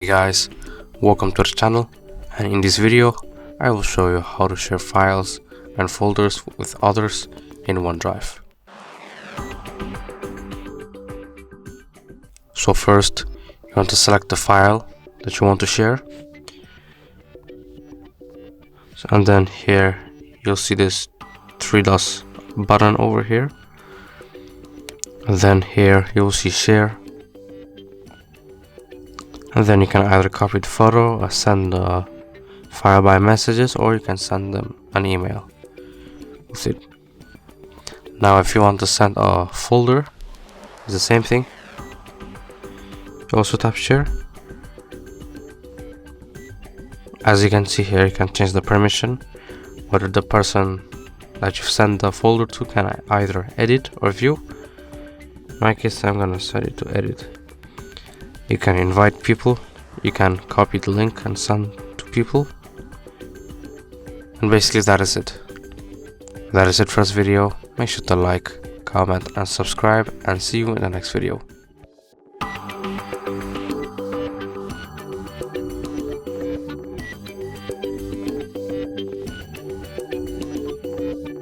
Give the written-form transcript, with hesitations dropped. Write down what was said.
Hey guys, welcome to the channel, and in this video I will show you how to share files and folders with others in OneDrive. So first you want to select the file that you want to share, and then here you'll see this three dots button over here, and then here you will see share, and then you can either copy the photo or send the file by messages, or you can send them an email with it. Now if you want to send a folder, it's the same thing. You also tap share. As you can see here, you can change the permission, whether the person that you send the folder to can either edit or view. In my case, I'm gonna set it to edit. You can invite people, you can copy the link and send to people, and basically that is it. That is it for this video. Make sure to like, comment and subscribe, and see you in the next video.